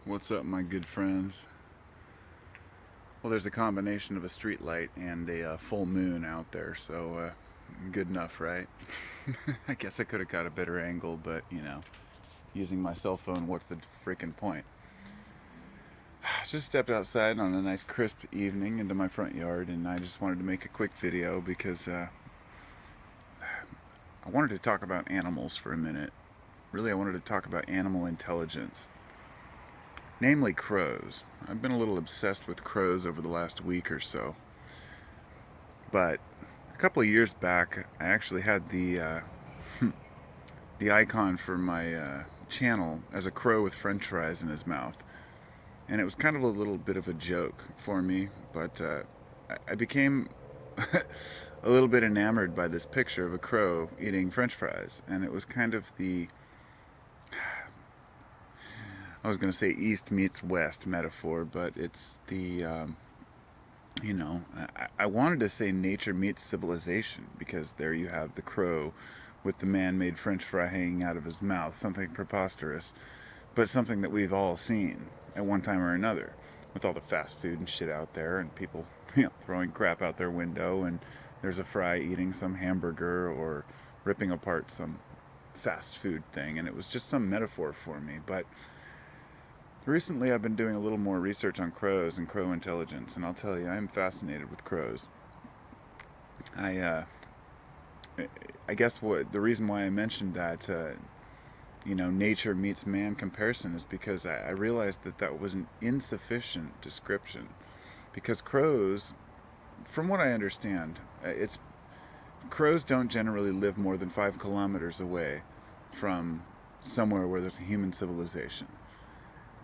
What's up, my good friends? Well, there's a combination of a street light and a full moon out there, so good enough, right? I guess I could have got a better angle, but using my cell phone, what's the freaking point? Just stepped outside on a nice crisp evening into my front yard, and I just wanted to make a quick video because I wanted to talk about animals for a minute. Really, I wanted to talk about animal intelligence. Namely, crows. I've been a little obsessed with crows over the last week or so. But a couple of years back, I actually had the icon for my channel as a crow with French fries in his mouth, and it was kind of a little bit of a joke for me. But I became a little bit enamored by this picture of a crow eating French fries, and it was kind of the I was going to say East meets West metaphor, but it's I wanted to say nature meets civilization because there you have the crow with the man-made French fry hanging out of his mouth, something preposterous, but something that we've all seen at one time or another, with all the fast food and shit out there, and people, throwing crap out their window, and there's a fry eating some hamburger or ripping apart some fast food thing, and it was just some metaphor for me, but recently, I've been doing a little more research on crows and crow intelligence, and I'll tell you, I am fascinated with crows. I, uh, I guess the reason why I mentioned that, nature meets man comparison is because I realized that was an insufficient description. Because crows, from what I understand, it's crows don't generally live more than 5 kilometers away from somewhere where there's a human civilization.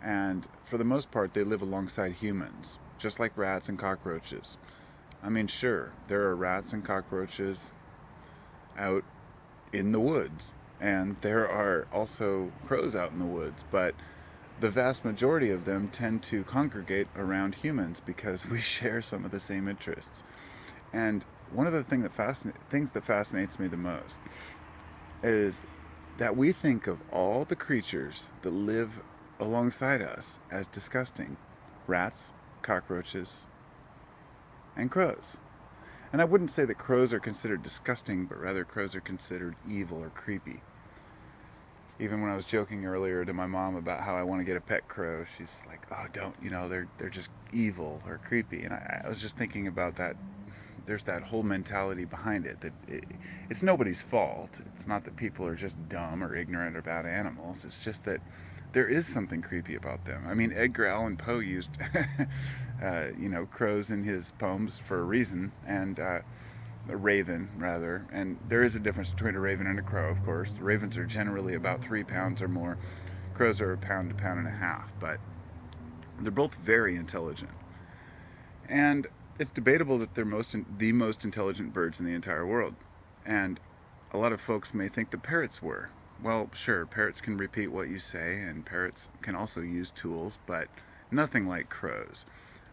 And for the most part, they live alongside humans, just like rats and cockroaches. I mean, sure, there are rats and cockroaches out in the woods, and there are also crows out in the woods, but the vast majority of them tend to congregate around humans because we share some of the same interests. And one of the things that fascinates me the most is that we think of all the creatures that live alongside us as disgusting: rats, cockroaches, and crows. And I wouldn't say that crows are considered disgusting, but rather crows are considered evil or creepy. Even when I was joking earlier to my mom about how I want to get a pet crow, she's like, "Oh, don't! They're just evil or creepy." And I was just thinking about that. There's that whole mentality behind it that it's nobody's fault. It's not that people are just dumb or ignorant about animals. It's just that there is something creepy about them. I mean, Edgar Allan Poe used, crows in his poems for a reason, and a raven, rather. And there is a difference between a raven and a crow, of course. Ravens are generally about 3 pounds or more. Crows are a pound to pound and a half, but they're both very intelligent. And it's debatable that they're the most intelligent birds in the entire world. And a lot of folks may think the parrots were. Well, sure, parrots can repeat what you say, and parrots can also use tools, but nothing like crows.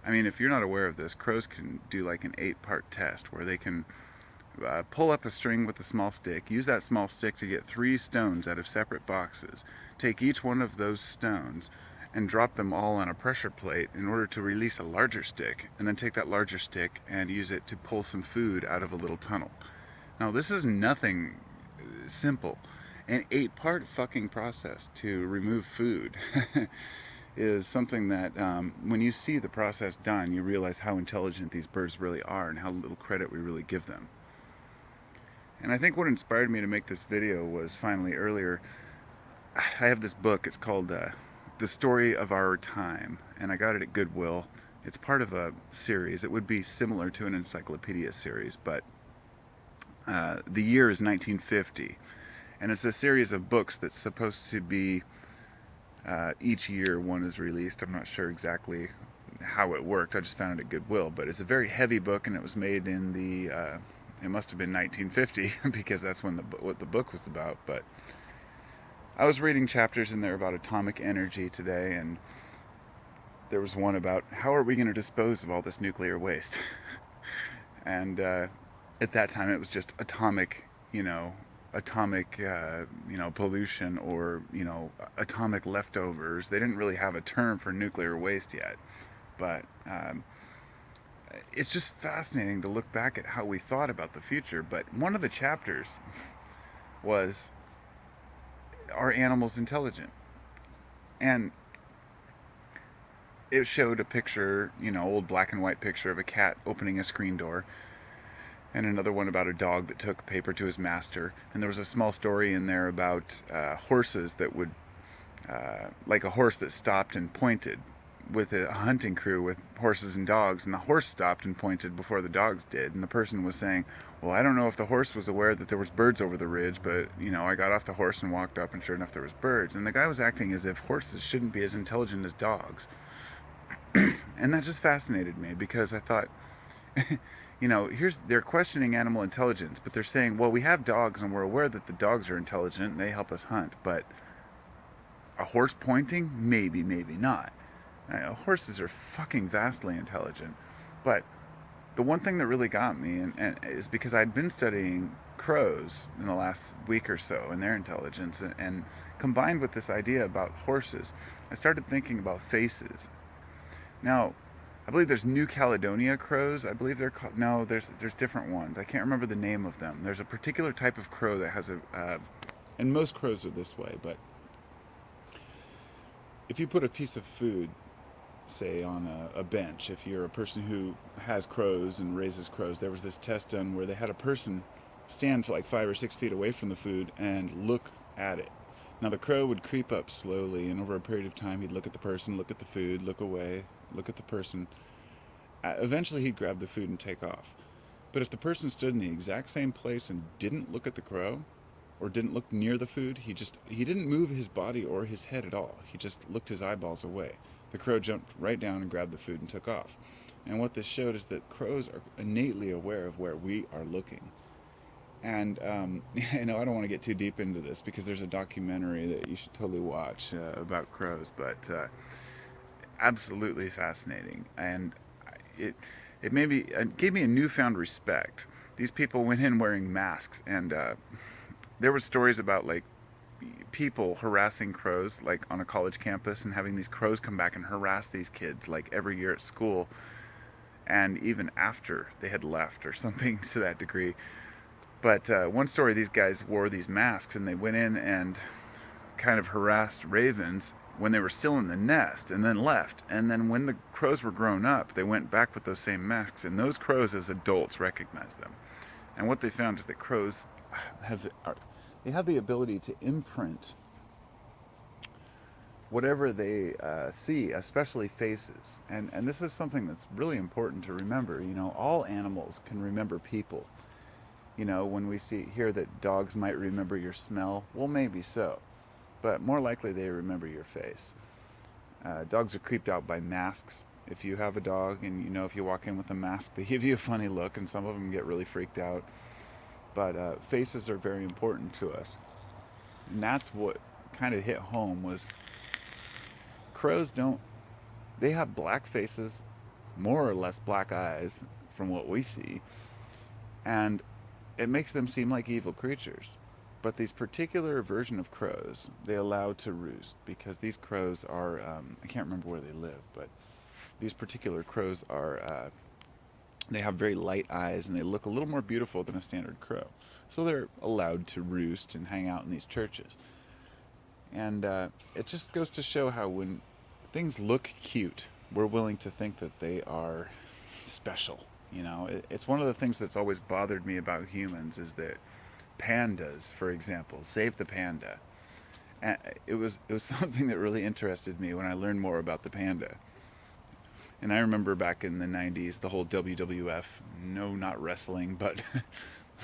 I mean, if you're not aware of this, crows can do like an 8-part test where they can pull up a string with a small stick, use that small stick to get 3 stones out of separate boxes, take each one of those stones and drop them all on a pressure plate in order to release a larger stick, and then take that larger stick and use it to pull some food out of a little tunnel. Now, this is nothing simple. An 8-part fucking process to remove food is something that when you see the process done, you realize how intelligent these birds really are and how little credit we really give them. And I think what inspired me to make this video was finally earlier, I have this book, it's called The Story of Our Time, and I got it at Goodwill. It's part of a series. It would be similar to an encyclopedia series, but the year is 1950. And it's a series of books that's supposed to be each year one is released. I'm not sure exactly how it worked. I just found it at Goodwill. But it's a very heavy book, and it was made in it must have been 1950 because that's when what the book was about. But I was reading chapters in there about atomic energy today, and there was one about how are we going to dispose of all this nuclear waste. And at that time it was just atomic, atomic, pollution or, atomic leftovers. They didn't really have a term for nuclear waste yet. But it's just fascinating to look back at how we thought about the future. But one of the chapters was, are animals intelligent? And it showed a picture, old black and white picture of a cat opening a screen door, and another one about a dog that took paper to his master. And there was a small story in there about horses that would, like a horse that stopped and pointed with a hunting crew with horses and dogs, and the horse stopped and pointed before the dogs did. And the person was saying, well, I don't know if the horse was aware that there was birds over the ridge, but, I got off the horse and walked up, and sure enough there was birds. And the guy was acting as if horses shouldn't be as intelligent as dogs. And that just fascinated me, because I thought, they're questioning animal intelligence, but they're saying, well, we have dogs and we're aware that the dogs are intelligent and they help us hunt, but a horse pointing? Maybe, maybe not. Horses are fucking vastly intelligent. But the one thing that really got me and is because I'd been studying crows in the last week or so and their intelligence, and combined with this idea about horses, I started thinking about faces. Now, I believe there's New Caledonia crows. I believe they're called... No, there's different ones. I can't remember the name of them. There's a particular type of crow that has and most crows are this way, but if you put a piece of food, say, on a bench, if you're a person who has crows and raises crows, there was this test done where they had a person stand for like 5 or 6 feet away from the food and look at it. Now the crow would creep up slowly, and over a period of time he'd look at the person, look at the food, look away, look at the person. Eventually he'd grab the food and take off. But if the person stood in the exact same place and didn't look at the crow, or didn't look near the food, he didn't move his body or his head at all. He just looked his eyeballs away. The crow jumped right down and grabbed the food and took off. And what this showed is that crows are innately aware of where we are looking. And, I don't want to get too deep into this because there's a documentary that you should totally watch about crows, but absolutely fascinating. And it gave me a newfound respect. These people went in wearing masks, and there were stories about, like, people harassing crows, like on a college campus, and having these crows come back and harass these kids, like every year at school, and even after they had left or something to that degree. But one story, these guys wore these masks and they went in and kind of harassed ravens when they were still in the nest, and then left. And then when the crows were grown up, they went back with those same masks, and those crows as adults recognized them. And what they found is that crows have the ability to imprint whatever they see, especially faces. And this is something that's really important to remember. All animals can remember people. When we hear that dogs might remember your smell, well, maybe so. But more likely they remember your face. Dogs are creeped out by masks. If you have a dog and if you walk in with a mask, they give you a funny look, and some of them get really freaked out. But faces are very important to us. And that's what kind of hit home was crows they have black faces, more or less black eyes from what we see. And it makes them seem like evil creatures. But these particular version of crows, they allow to roost, because these crows are, I can't remember where they live, but these particular crows are, they have very light eyes, and they look a little more beautiful than a standard crow. So they're allowed to roost and hang out in these churches. And it just goes to show how when things look cute, we're willing to think that they are special. It's one of the things that's always bothered me about humans is that pandas, for example, Save the Panda. And it was something that really interested me when I learned more about the panda. And I remember back in the 90s, the whole WWF, no, not wrestling, but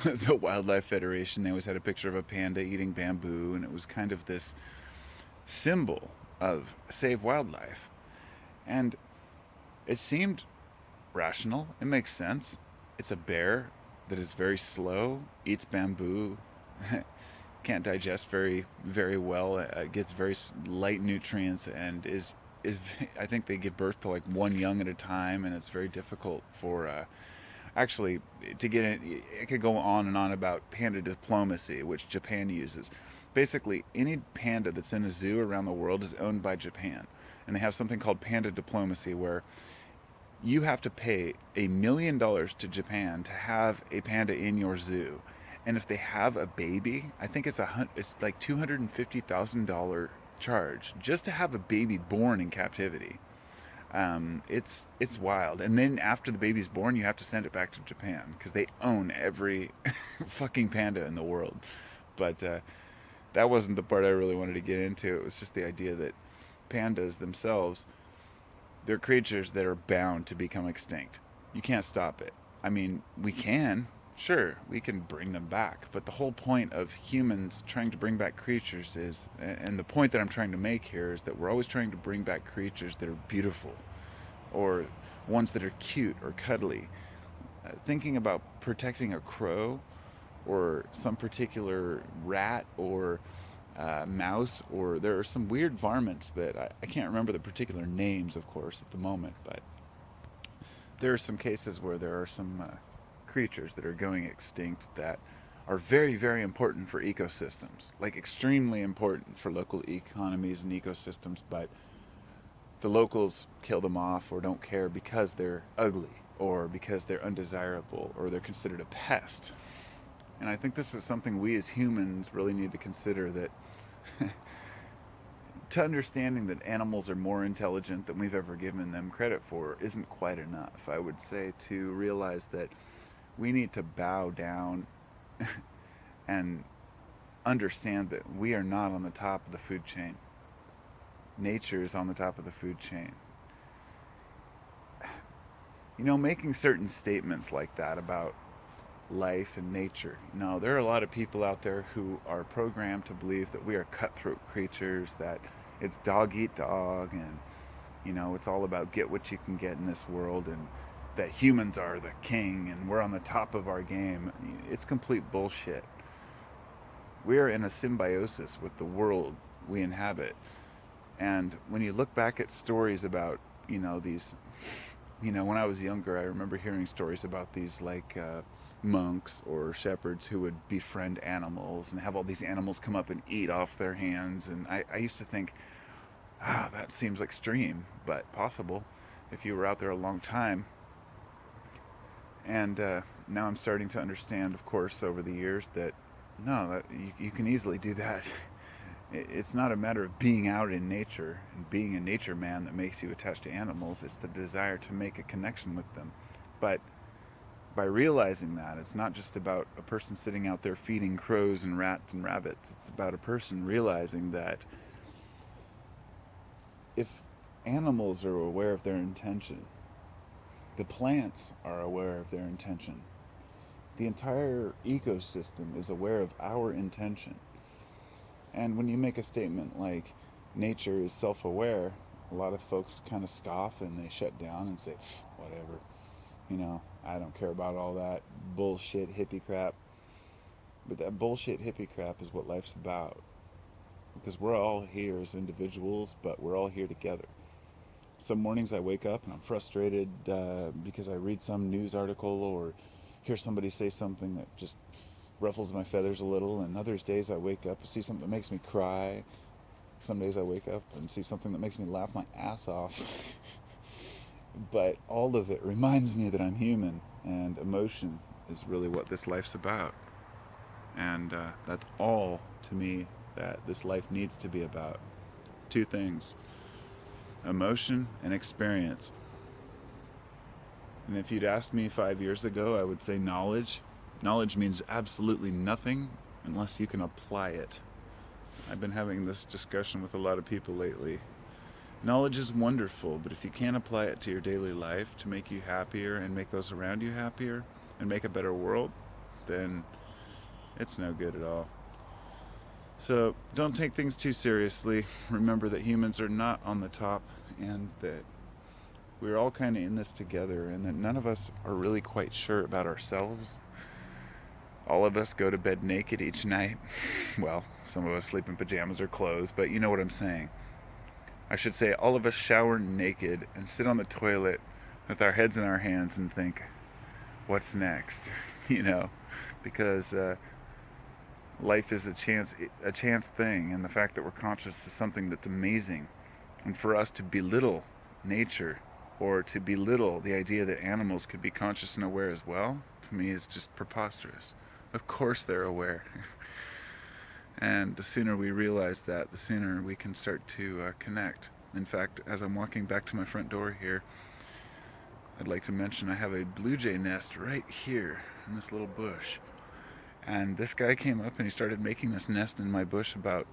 the Wildlife Federation, they always had a picture of a panda eating bamboo, and it was kind of this symbol of save wildlife. And it seemed rational. It makes sense. It's a bear that is very slow, eats bamboo, can't digest very, very well, gets very light nutrients, and is I think they give birth to like one young at a time, and it's very difficult for Actually, to get in, it could go on and on about panda diplomacy, which Japan uses. Basically, any panda that's in a zoo around the world is owned by Japan. And they have something called panda diplomacy where you have to pay $1 million to Japan to have a panda in your zoo. And if they have a baby, I think it's like $250,000 charge just to have a baby born in captivity. It's wild. And then after the baby's born, you have to send it back to Japan because they own every fucking panda in the world. But that wasn't the part I really wanted to get into. It was just the idea that pandas themselves, they're creatures that are bound to become extinct. You can't stop it. I mean, we can. Sure, we can bring them back. But the whole point of humans trying to bring back creatures is, and the point that I'm trying to make here is that we're always trying to bring back creatures that are beautiful or ones that are cute or cuddly. Thinking about protecting a crow or some particular rat or mouse, or there are some weird varmints that I can't remember the particular names, of course, at the moment, but there are some cases where there are some creatures that are going extinct that are very, very important for ecosystems, like extremely important for local economies and ecosystems, but the locals kill them off or don't care because they're ugly or because they're undesirable or they're considered a pest. And I think this is something we as humans really need to consider, that to understanding that animals are more intelligent than we've ever given them credit for isn't quite enough. I would say to realize that we need to bow down and understand that we are not on the top of the food chain. Nature is on the top of the food chain. You know, making certain statements like that about life and nature. You know, there are a lot of people out there who are programmed to believe that we are cutthroat creatures, that it's dog eat dog, and, you know, it's all about get what you can get in this world, and that humans are the king and we're on the top of our game. It's complete bullshit. We are in a symbiosis with the world we inhabit. And when you look back at stories about, you know, these, you know, when I was younger, I remember hearing stories about these, like, monks or shepherds who would befriend animals and have all these animals come up and eat off their hands. And I used to think, that seems extreme, but possible if you were out there a long time. And now I'm starting to understand, of course, over the years that no, that you can easily do that. It's not a matter of being out in nature and being a nature man that makes you attached to animals. It's the desire to make a connection with them. But by realizing that, it's not just about a person sitting out there feeding crows and rats and rabbits. It's about a person realizing that if animals are aware of their intention, the plants are aware of their intention. The entire ecosystem is aware of our intention. And when you make a statement like nature is self-aware, a lot of folks kind of scoff and they shut down and say, whatever, you know, I don't care about all that bullshit hippie crap. But that bullshit hippie crap is what life's about. Because we're all here as individuals, but we're all here together. Some mornings I wake up and I'm frustrated because I read some news article or hear somebody say something that just ruffles my feathers a little, and others days I wake up and see something that makes me cry. Some days I wake up and see something that makes me laugh my ass off. But all of it reminds me that I'm human, and emotion is really what this life's about. And that's all, to me, that this life needs to be about. Two things: emotion and experience. And if you'd asked me 5 years ago, I would say knowledge. Knowledge means absolutely nothing unless you can apply it. I've been having this discussion with a lot of people lately. Knowledge is wonderful, but if you can't apply it to your daily life to make you happier and make those around you happier and make a better world, then it's no good at all. So don't take things too seriously. Remember that humans are not on the top, and that we're all kind of in this together, and that none of us are really quite sure about ourselves. All of us go to bed naked each night. Well, some of us sleep in pajamas or clothes, but you know what I'm saying. I should say all of us shower naked and sit on the toilet with our heads in our hands and think, what's next, because life is a chance thing, and the fact that we're conscious is something that's amazing. And for us to belittle nature, or to belittle the idea that animals could be conscious and aware as well, to me is just preposterous. Of course they're aware. And the sooner we realize that, the sooner we can start to connect. In fact, as I'm walking back to my front door here, I'd like to mention I have a blue jay nest right here in this little bush. And this guy came up and he started making this nest in my bush about,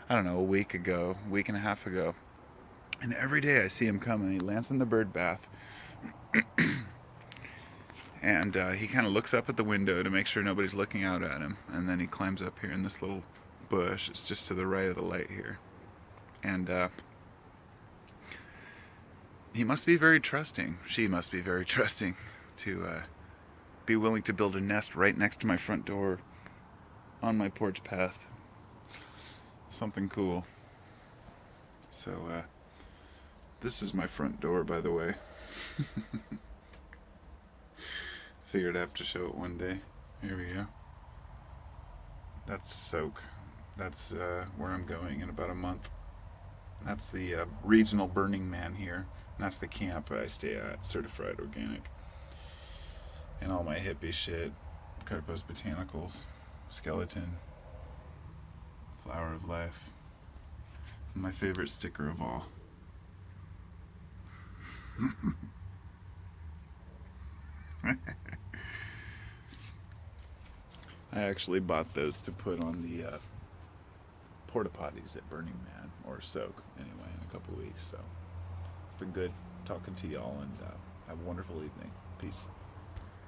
I don't know, a week and a half ago. And every day I see him come and he lands in the bird bath. And he kind of looks up at the window to make sure nobody's looking out at him. And then he climbs up here in this little bush. It's just to the right of the light here. And he must be very trusting. She must be very trusting to be willing to build a nest right next to my front door on my porch path. Something cool. So, this is my front door, by the way. Figured I'd have to show it one day. Here we go. That's Soak. That's where I'm going in about a month. That's the regional Burning Man here. And that's the camp I stay at, certified organic. And all my hippie shit. Carpo's botanicals. Skeleton. Flower of life. And my favorite sticker of all. I actually bought those to put on the porta potties at Burning Man, or Soak, anyway, in a couple weeks. So it's been good talking to y'all, and have a wonderful evening. Peace.